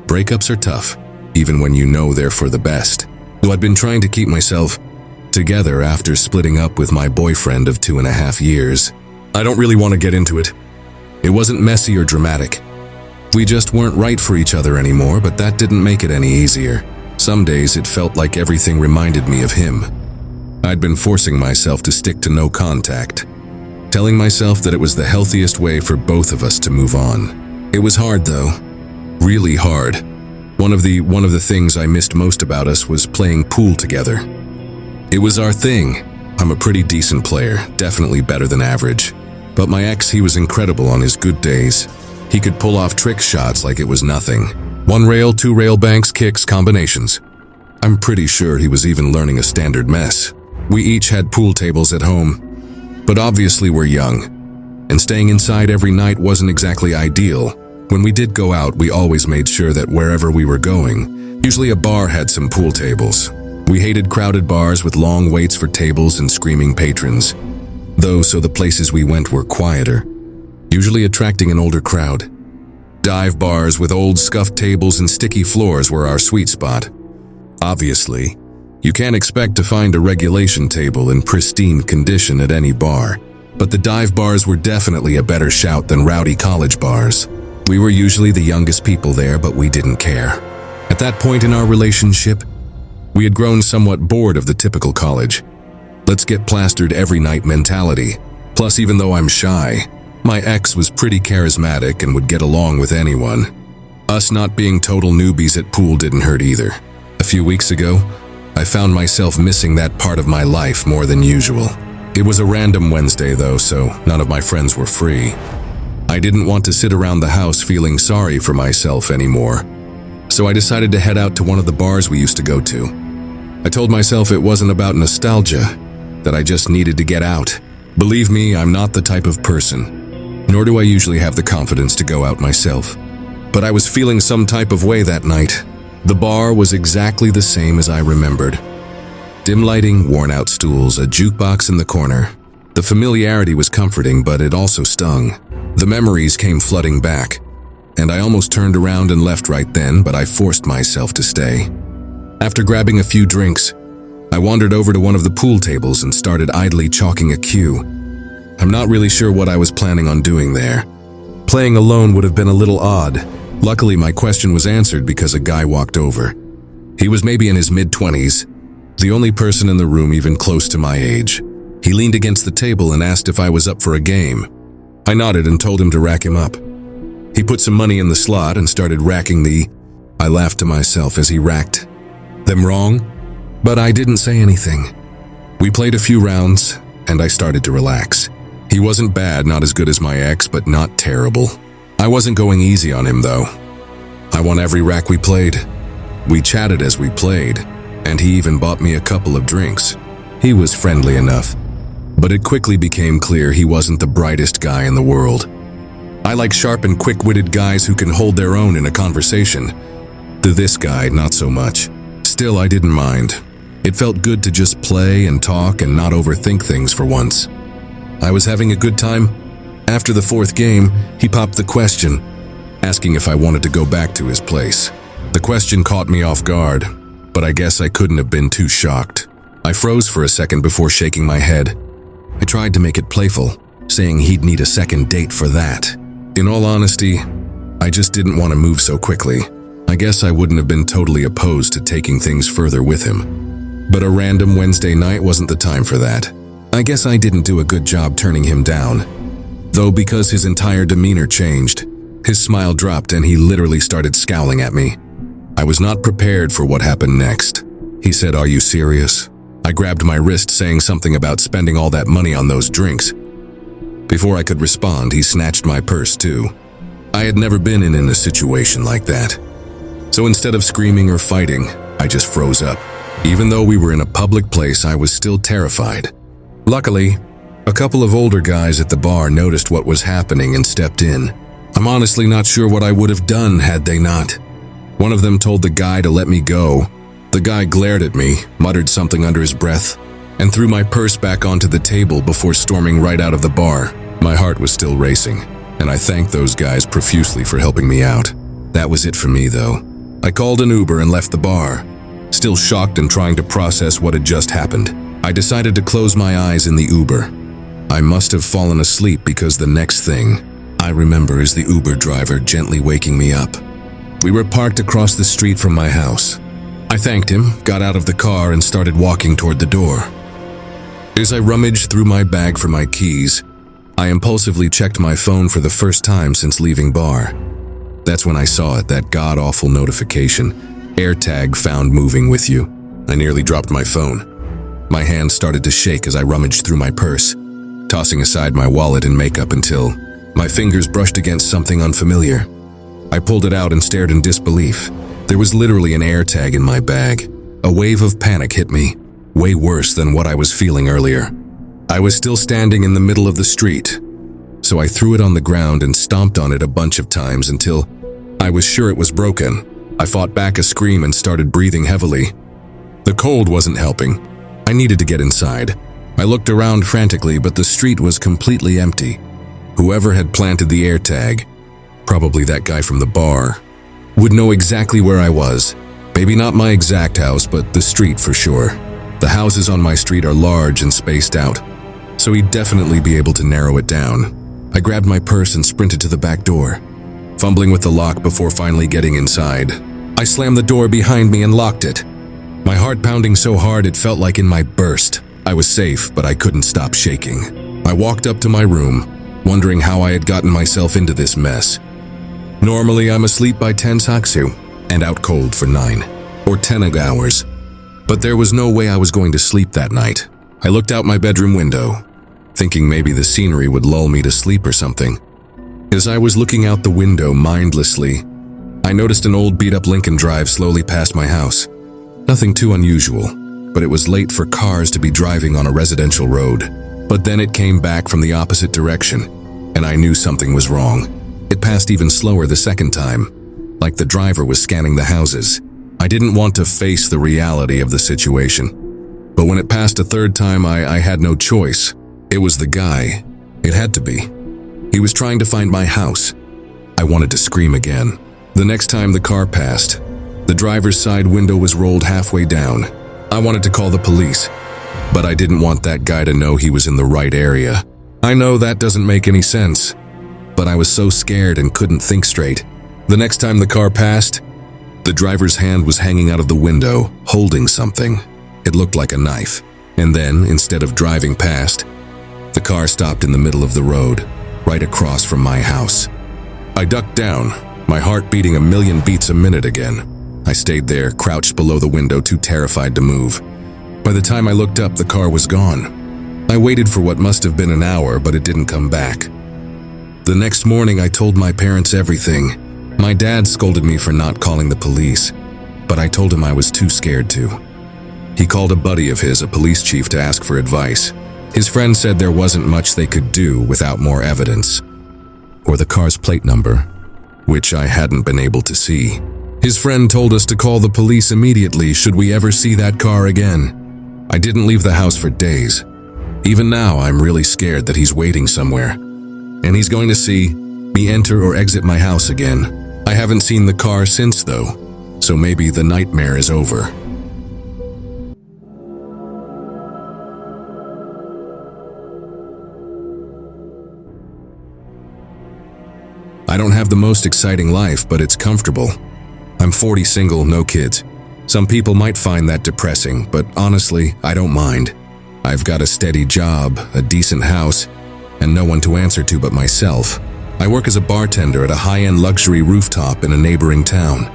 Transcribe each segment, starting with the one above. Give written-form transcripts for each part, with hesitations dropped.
Breakups are tough, even when you know they're for the best. Though I'd been trying to keep myself together after splitting up with my boyfriend of 2.5 years. I don't really want to get into it. It wasn't messy or dramatic. We just weren't right for each other anymore, but that didn't make it any easier. Some days it felt like everything reminded me of him. I'd been forcing myself to stick to no contact, telling myself that it was the healthiest way for both of us to move on. It was hard though, really hard. One of the things I missed most about us was playing pool together. It was our thing. I'm a pretty decent player, definitely better than average. But my ex, he was incredible on his good days. He could pull off trick shots like it was nothing. 1 rail, 2 rail banks, kicks, combinations. I'm pretty sure he was even learning a standard mess. We each had pool tables at home, but obviously we're young, and staying inside every night wasn't exactly ideal. When we did go out, we always made sure that wherever we were going, usually a bar had some pool tables. We hated crowded bars with long waits for tables and screaming patrons, though, so the places we went were quieter, usually attracting an older crowd. Dive bars with old scuffed tables and sticky floors were our sweet spot. Obviously, you can't expect to find a regulation table in pristine condition at any bar, but the dive bars were definitely a better shout than rowdy college bars. We were usually the youngest people there, but we didn't care. At that point in our relationship, we had grown somewhat bored of the typical college, let's get plastered every night mentality. Plus, even though I'm shy, my ex was pretty charismatic and would get along with anyone. Us not being total newbies at pool didn't hurt either. A few weeks ago, I found myself missing that part of my life more than usual. It was a random Wednesday though, so none of my friends were free. I didn't want to sit around the house feeling sorry for myself anymore, so I decided to head out to one of the bars we used to go to. I told myself it wasn't about nostalgia, that I just needed to get out. Believe me, I'm not the type of person, nor do I usually have the confidence to go out myself. But I was feeling some type of way that night. The bar was exactly the same as I remembered. Dim lighting, worn-out stools, a jukebox in the corner. The familiarity was comforting, but it also stung. The memories came flooding back, and I almost turned around and left right then, but I forced myself to stay. After grabbing a few drinks, I wandered over to one of the pool tables and started idly chalking a cue. I'm not really sure what I was planning on doing there. Playing alone would have been a little odd. Luckily, my question was answered because a guy walked over. He was maybe in his mid-20s, the only person in the room even close to my age. He leaned against the table and asked if I was up for a game. I nodded and told him to rack him up. He put some money in the slot and started racking I laughed to myself as he racked them wrong, but I didn't say anything. We played a few rounds, and I started to relax. He wasn't bad, not as good as my ex, but not terrible. I wasn't going easy on him, though. I won every rack we played. We chatted as we played, and he even bought me a couple of drinks. He was friendly enough, but it quickly became clear he wasn't the brightest guy in the world. I like sharp and quick-witted guys who can hold their own in a conversation. To this guy, not so much. Still, I didn't mind. It felt good to just play and talk and not overthink things for once. I was having a good time. After the 4th game, he popped the question, asking if I wanted to go back to his place. The question caught me off guard, but I guess I couldn't have been too shocked. I froze for a second before shaking my head. I tried to make it playful, saying he'd need a second date for that. In all honesty, I just didn't want to move so quickly. I guess I wouldn't have been totally opposed to taking things further with him. But a random Wednesday night wasn't the time for that. I guess I didn't do a good job turning him down. Though because his entire demeanor changed, his smile dropped and he literally started scowling at me. I was not prepared for what happened next. He said, "Are you serious?" I grabbed my wrist, saying something about spending all that money on those drinks. Before I could respond, he snatched my purse too. I had never been in a situation like that. So instead of screaming or fighting, I just froze up. Even though we were in a public place, I was still terrified. Luckily, a couple of older guys at the bar noticed what was happening and stepped in. I'm honestly not sure what I would have done had they not. One of them told the guy to let me go. The guy glared at me, muttered something under his breath, and threw my purse back onto the table before storming right out of the bar. My heart was still racing, and I thanked those guys profusely for helping me out. That was it for me, though. I called an Uber and left the bar. Still shocked and trying to process what had just happened, I decided to close my eyes in the Uber. I must have fallen asleep because the next thing I remember is the Uber driver gently waking me up. We were parked across the street from my house. I thanked him, got out of the car, and started walking toward the door. As I rummaged through my bag for my keys, I impulsively checked my phone for the first time since leaving bar. That's when I saw it, that god-awful notification. AirTag found moving with you. I nearly dropped my phone. My hands started to shake as I rummaged through my purse, tossing aside my wallet and makeup until my fingers brushed against something unfamiliar. I pulled it out and stared in disbelief. There was literally an AirTag in my bag. A wave of panic hit me, way worse than what I was feeling earlier. I was still standing in the middle of the street, so I threw it on the ground and stomped on it a bunch of times until I was sure it was broken. I fought back a scream and started breathing heavily. The cold wasn't helping. I needed to get inside. I looked around frantically, but the street was completely empty. Whoever had planted the AirTag, probably that guy from the bar, would know exactly where I was. Maybe not my exact house, but the street for sure. The houses on my street are large and spaced out, so he'd definitely be able to narrow it down. I grabbed my purse and sprinted to the back door, fumbling with the lock before finally getting inside. I slammed the door behind me and locked it, my heart pounding so hard it felt like it might burst. I was safe, but I couldn't stop shaking. I walked up to my room, wondering how I had gotten myself into this mess. Normally, I'm asleep by 10 saksu and out cold for 9 or 10 hours, but there was no way I was going to sleep that night. I looked out my bedroom window, thinking maybe the scenery would lull me to sleep or something. As I was looking out the window mindlessly, I noticed an old beat-up Lincoln drive slowly past my house. Nothing too unusual, but it was late for cars to be driving on a residential road. But then it came back from the opposite direction, and I knew something was wrong. It passed even slower the second time, like the driver was scanning the houses. I didn't want to face the reality of the situation, but when it passed a third time, I had no choice. It was the guy. It had to be. He was trying to find my house. I wanted to scream again. The next time the car passed, the driver's side window was rolled halfway down. I wanted to call the police, but I didn't want that guy to know he was in the right area. I know that doesn't make any sense, but I was so scared and couldn't think straight. The next time the car passed, the driver's hand was hanging out of the window, holding something. It looked like a knife. And then, instead of driving past, the car stopped in the middle of the road, right across from my house. I ducked down, my heart beating a million beats a minute again. I stayed there, crouched below the window, too terrified to move. By the time I looked up, the car was gone. I waited for what must have been an hour, but it didn't come back. The next morning, I told my parents everything. My dad scolded me for not calling the police, but I told him I was too scared to. He called a buddy of his, a police chief, to ask for advice. His friend said there wasn't much they could do without more evidence, or the car's plate number, which I hadn't been able to see. His friend told us to call the police immediately should we ever see that car again. I didn't leave the house for days. Even now, I'm really scared that he's waiting somewhere, and he's going to see me enter or exit my house again. I haven't seen the car since, though, so maybe the nightmare is over. I don't have the most exciting life, but it's comfortable. I'm 40, single, no kids. Some people might find that depressing, but honestly, I don't mind. I've got a steady job, a decent house, and no one to answer to but myself. I work as a bartender at a high-end luxury rooftop in a neighboring town,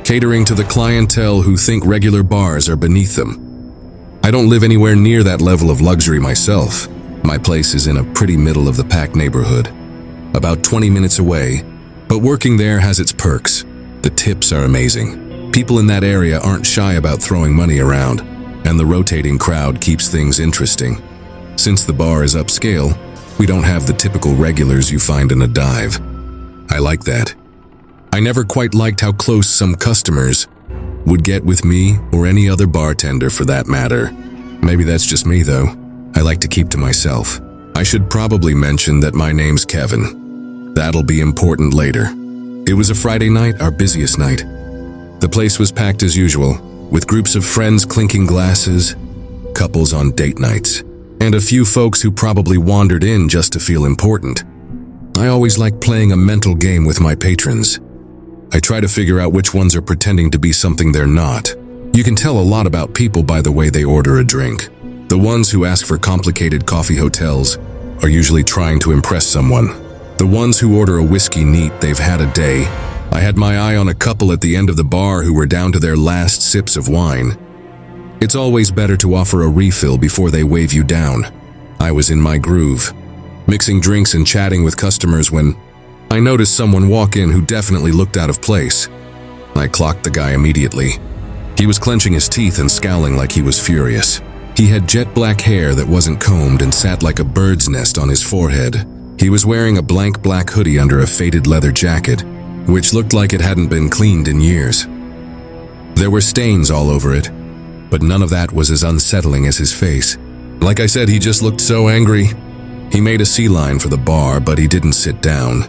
catering to the clientele who think regular bars are beneath them. I don't live anywhere near that level of luxury myself. My place is in a pretty middle-of-the-pack neighborhood, about 20 minutes away, but working there has its perks. The tips are amazing. People in that area aren't shy about throwing money around, and the rotating crowd keeps things interesting. Since the bar is upscale, we don't have the typical regulars you find in a dive. I like that. I never quite liked how close some customers would get with me or any other bartender for that matter. Maybe that's just me though. I like to keep to myself. I should probably mention that my name's Kevin. That'll be important later. It was a Friday night, our busiest night. The The place was packed as usual, with groups of friends clinking glasses, couples on date nights, and a few folks who probably wandered in just to feel important. I always like playing a mental game with my patrons. I try to figure out which ones are pretending to be something they're not. You can tell a lot about people by the way they order a drink. The ones who ask for complicated coffee hotels are usually trying to impress someone. The ones who order a whiskey neat, they've had a day. I had my eye on a couple at the end of the bar who were down to their last sips of wine. It's always better to offer a refill before they wave you down. I was in my groove, mixing drinks and chatting with customers when I noticed someone walk in who definitely looked out of place. I clocked the guy immediately. He was clenching his teeth and scowling like he was furious. He had jet black hair that wasn't combed and sat like a bird's nest on his forehead. He was wearing a blank black hoodie under a faded leather jacket, which looked like it hadn't been cleaned in years. There were stains all over it, but none of that was as unsettling as his face. Like I said, he just looked so angry. He made a sea line for the bar, but he didn't sit down.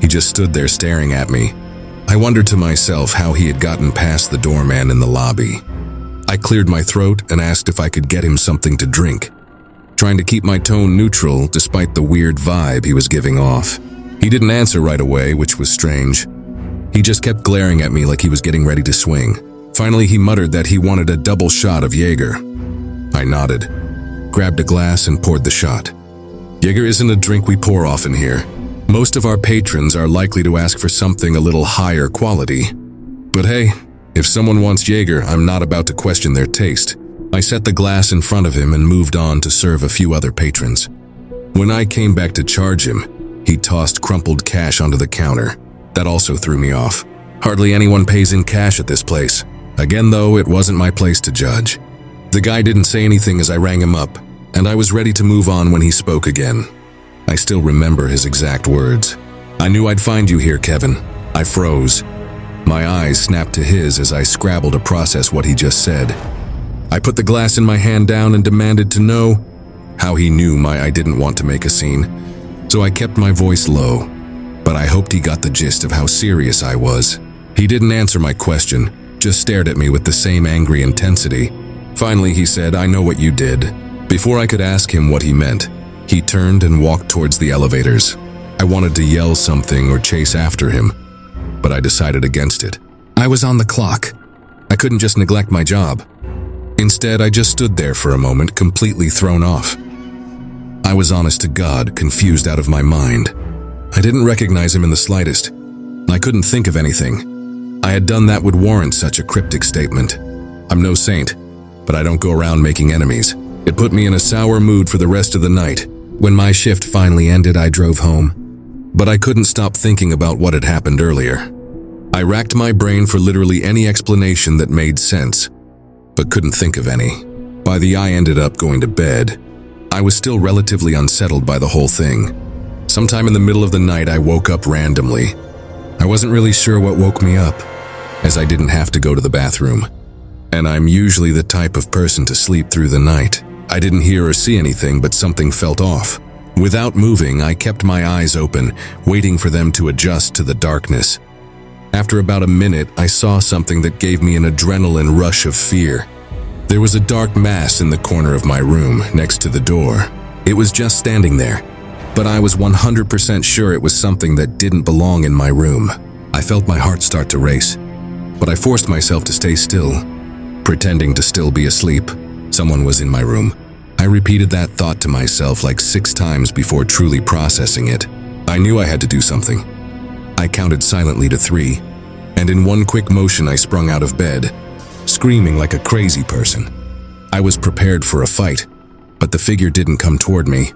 He just stood there staring at me. I wondered to myself how he had gotten past the doorman in the lobby. I cleared my throat and asked if I could get him something to drink, trying to keep my tone neutral despite the weird vibe he was giving off. He didn't answer right away, which was strange. He just kept glaring at me like he was getting ready to swing. Finally, he muttered that he wanted a double shot of Jaeger. I nodded, grabbed a glass and poured the shot. Jaeger isn't a drink we pour often here. Most of our patrons are likely to ask for something a little higher quality. But hey, if someone wants Jaeger, I'm not about to question their taste. I set the glass in front of him and moved on to serve a few other patrons. When I came back to charge him, he tossed crumpled cash onto the counter. That also threw me off. Hardly anyone pays in cash at this place. Again, though, it wasn't my place to judge. The guy didn't say anything as I rang him up, and I was ready to move on when he spoke again. I still remember his exact words. "I knew I'd find you here, Kevin." I froze. My eyes snapped to his as I scrabbled to process what he just said. I put the glass in my hand down and demanded to know how he knew I didn't want to make a scene, so I kept my voice low, but I hoped he got the gist of how serious I was. He didn't answer my question, just stared at me with the same angry intensity. Finally, he said, "I know what you did." Before I could ask him what he meant, he turned and walked towards the elevators. I wanted to yell something or chase after him, but I decided against it. I was on the clock. I couldn't just neglect my job. Instead, I just stood there for a moment, completely thrown off. I was honest to God, confused out of my mind. I didn't recognize him in the slightest. I couldn't think of anything I had done that would warrant such a cryptic statement. I'm no saint, but I don't go around making enemies. It put me in a sour mood for the rest of the night. When my shift finally ended, I drove home, but I couldn't stop thinking about what had happened earlier. I racked my brain for literally any explanation that made sense, but couldn't think of any. By the I ended up going to bed, I was still relatively unsettled by the whole thing. Sometime in the middle of the night, I woke up randomly. I wasn't really sure what woke me up, as I didn't have to go to the bathroom, and I'm usually the type of person to sleep through the night. I didn't hear or see anything, but something felt off. Without moving, I kept my eyes open, waiting for them to adjust to the darkness. After about a minute, I saw something that gave me an adrenaline rush of fear. There was a dark mass in the corner of my room, next to the door. It was just standing there, but I was 100% sure it was something that didn't belong in my room. I felt my heart start to race, but I forced myself to stay still, pretending to still be asleep. Someone was in my room. I repeated that thought to myself like 6 times before truly processing it. I knew I had to do something. I counted silently to 3, and in one quick motion I sprung out of bed, screaming like a crazy person. I was prepared for a fight, but the figure didn't come toward me.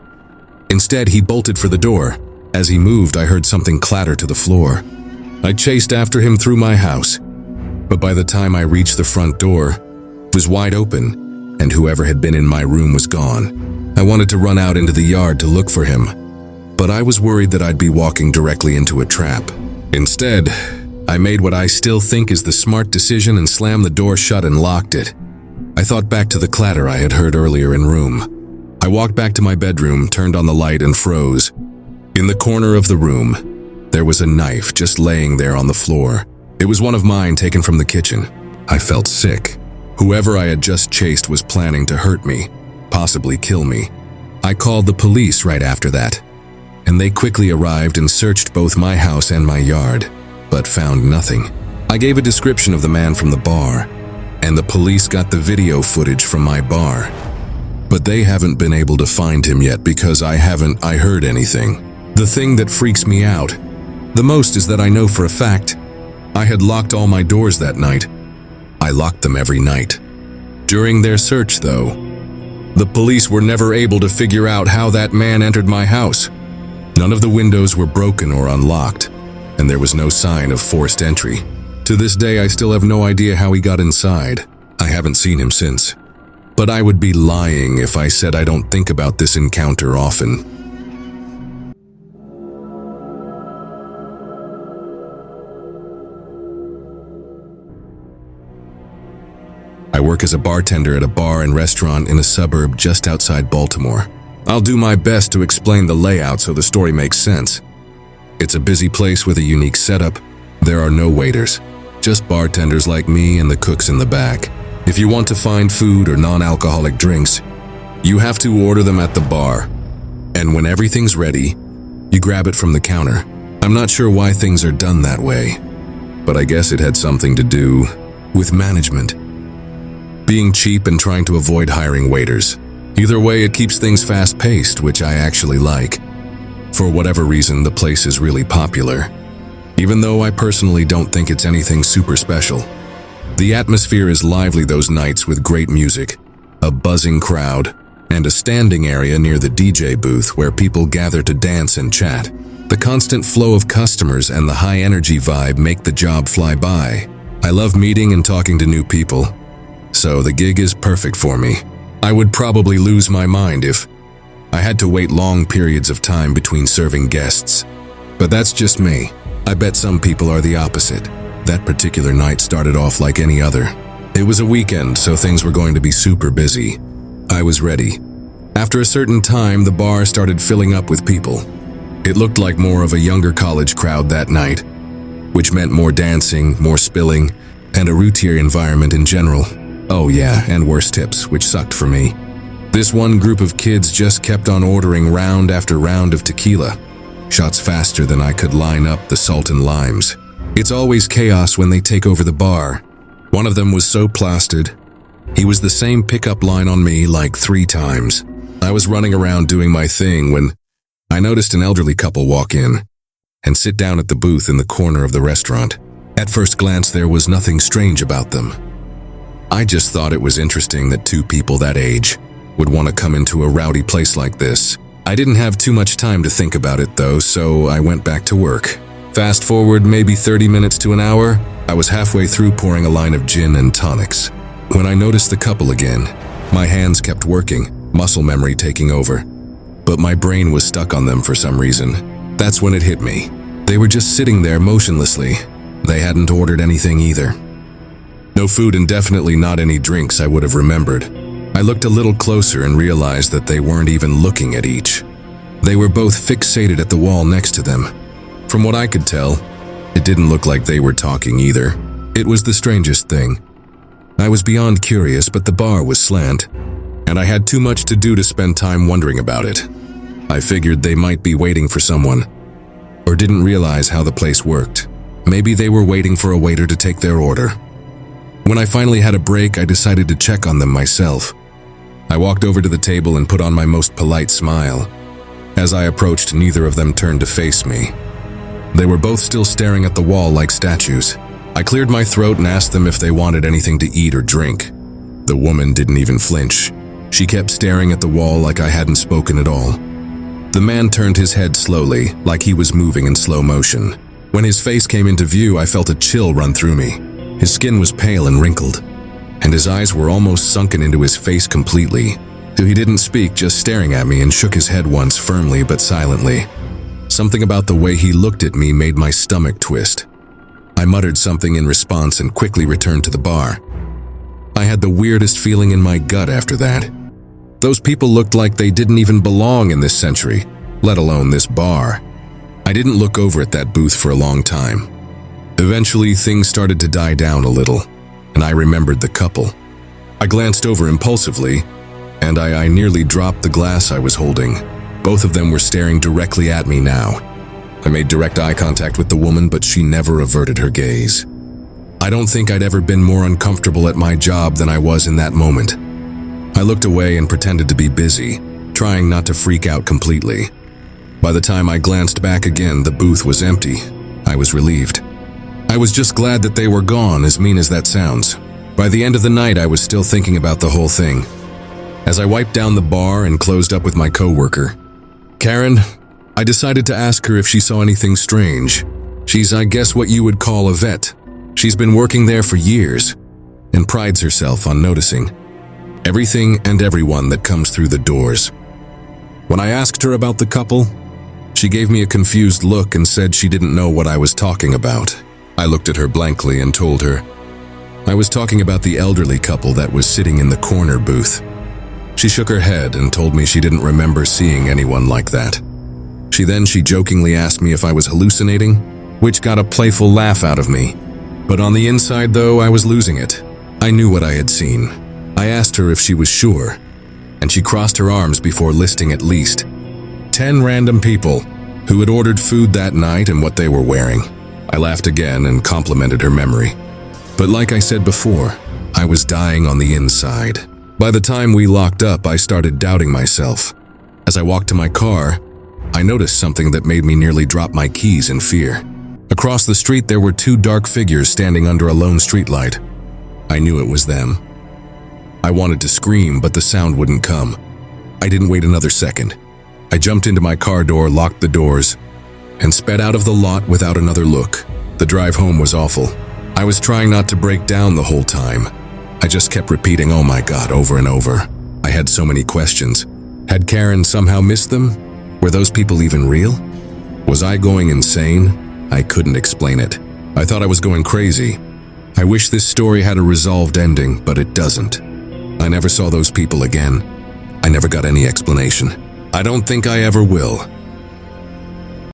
Instead, he bolted for the door. As he moved, I heard something clatter to the floor. I chased after him through my house, but by the time I reached the front door, it was wide open, and whoever had been in my room was gone. I wanted to run out into the yard to look for him, but I was worried that I'd be walking directly into a trap. Instead, I made what I still think is the smart decision and slammed the door shut and locked it. I thought back to the clatter I had heard earlier in room. I walked back to my bedroom, turned on the light, and froze. In the corner of the room, there was a knife just laying there on the floor. It was one of mine taken from the kitchen. I felt sick. Whoever I had just chased was planning to hurt me, possibly kill me. I called the police right after that, and they quickly arrived and searched both my house and my yard, but found nothing. I gave a description of the man from the bar, and the police got the video footage from my bar. But they haven't been able to find him yet because I heard anything. The thing that freaks me out the most is that I know for a fact I had locked all my doors that night. I locked them every night. During their search, though, the police were never able to figure out how that man entered my house. None of the windows were broken or unlocked, and there was no sign of forced entry. To this day, I still have no idea how he got inside. I haven't seen him since. But I would be lying if I said I don't think about this encounter often. I work as a bartender at a bar and restaurant in a suburb just outside Baltimore. I'll do my best to explain the layout so the story makes sense. It's a busy place with a unique setup. There are no waiters, just bartenders like me and the cooks in the back. If you want to find food or non-alcoholic drinks, you have to order them at the bar. And when everything's ready, you grab it from the counter. I'm not sure why things are done that way, but I guess it had something to do with management. Being cheap and trying to avoid hiring waiters. Either way, it keeps things fast-paced, which I actually like. For whatever reason, the place is really popular, even though I personally don't think it's anything super special. The atmosphere is lively those nights with great music, a buzzing crowd, and a standing area near the DJ booth where people gather to dance and chat. The constant flow of customers and the high-energy vibe make the job fly by. I love meeting and talking to new people, so the gig is perfect for me. I would probably lose my mind if I had to wait long periods of time between serving guests. But that's just me. I bet some people are the opposite. That particular night started off like any other. It was a weekend, so things were going to be super busy. I was ready. After a certain time, the bar started filling up with people. It looked like more of a younger college crowd that night, which meant more dancing, more spilling, and a rootier environment in general. Oh yeah, and worse tips, which sucked for me. This one group of kids just kept on ordering round after round of tequila, shots faster than I could line up the salt and limes. It's always chaos when they take over the bar. One of them was so plastered, he was the same pickup line on me like 3 times. I was running around doing my thing when I noticed an elderly couple walk in and sit down at the booth in the corner of the restaurant. At first glance, there was nothing strange about them. I just thought it was interesting that 2 people that age would want to come into a rowdy place like this. I didn't have too much time to think about it though, so I went back to work. Fast forward maybe 30 minutes to an hour, I was halfway through pouring a line of gin and tonics. When I noticed the couple again, my hands kept working, muscle memory taking over. But my brain was stuck on them for some reason. That's when it hit me. They were just sitting there motionlessly. They hadn't ordered anything either. No food and definitely not any drinks I would have remembered. I looked a little closer and realized that they weren't even looking at each. They were both fixated at the wall next to them. From what I could tell, it didn't look like they were talking either. It was the strangest thing. I was beyond curious, but the bar was slant, and I had too much to do to spend time wondering about it. I figured they might be waiting for someone, or didn't realize how the place worked. Maybe they were waiting for a waiter to take their order. When I finally had a break, I decided to check on them myself. I walked over to the table and put on my most polite smile. As I approached, neither of them turned to face me. They were both still staring at the wall like statues. I cleared my throat and asked them if they wanted anything to eat or drink. The woman didn't even flinch. She kept staring at the wall like I hadn't spoken at all. The man turned his head slowly, like he was moving in slow motion. When his face came into view, I felt a chill run through me. His skin was pale and wrinkled, and his eyes were almost sunken into his face completely. He didn't speak, just staring at me, and shook his head once firmly but silently. Something about the way he looked at me made my stomach twist. I muttered something in response and quickly returned to the bar. I had the weirdest feeling in my gut after that. Those people looked like they didn't even belong in this century, let alone this bar. I didn't look over at that booth for a long time. Eventually, things started to die down a little, and I remembered the couple. I glanced over impulsively, and I nearly dropped the glass I was holding. Both of them were staring directly at me now. I made direct eye contact with the woman, but she never averted her gaze. I don't think I'd ever been more uncomfortable at my job than I was in that moment. I looked away and pretended to be busy, trying not to freak out completely. By the time I glanced back again, the booth was empty. I was relieved. I was just glad that they were gone, as mean as that sounds. By the end of the night, I was still thinking about the whole thing. As I wiped down the bar and closed up with my coworker, Karen, I decided to ask her if she saw anything strange. She's, I guess, what you would call a vet. She's been working there for years and prides herself on noticing everything and everyone that comes through the doors. When I asked her about the couple, she gave me a confused look and said she didn't know what I was talking about. I looked at her blankly and told her I was talking about the elderly couple that was sitting in the corner booth. She shook her head and told me she didn't remember seeing anyone like that. She jokingly asked me if I was hallucinating, which got a playful laugh out of me. But on the inside, though, I was losing it. I knew what I had seen. I asked her if she was sure, and she crossed her arms before listing at least 10 random people who had ordered food that night and what they were wearing. I laughed again and complimented her memory. But like I said before, I was dying on the inside. By the time we locked up, I started doubting myself. As I walked to my car, I noticed something that made me nearly drop my keys in fear. Across the street, there were 2 dark figures standing under a lone streetlight. I knew it was them. I wanted to scream, but the sound wouldn't come. I didn't wait another second. I jumped into my car door, locked the doors, and sped out of the lot without another look. The drive home was awful. I was trying not to break down the whole time. I just kept repeating, "Oh my God," over and over. I had so many questions. Had Karen somehow missed them? Were those people even real? Was I going insane? I couldn't explain it. I thought I was going crazy. I wish this story had a resolved ending, but it doesn't. I never saw those people again. I never got any explanation. I don't think I ever will.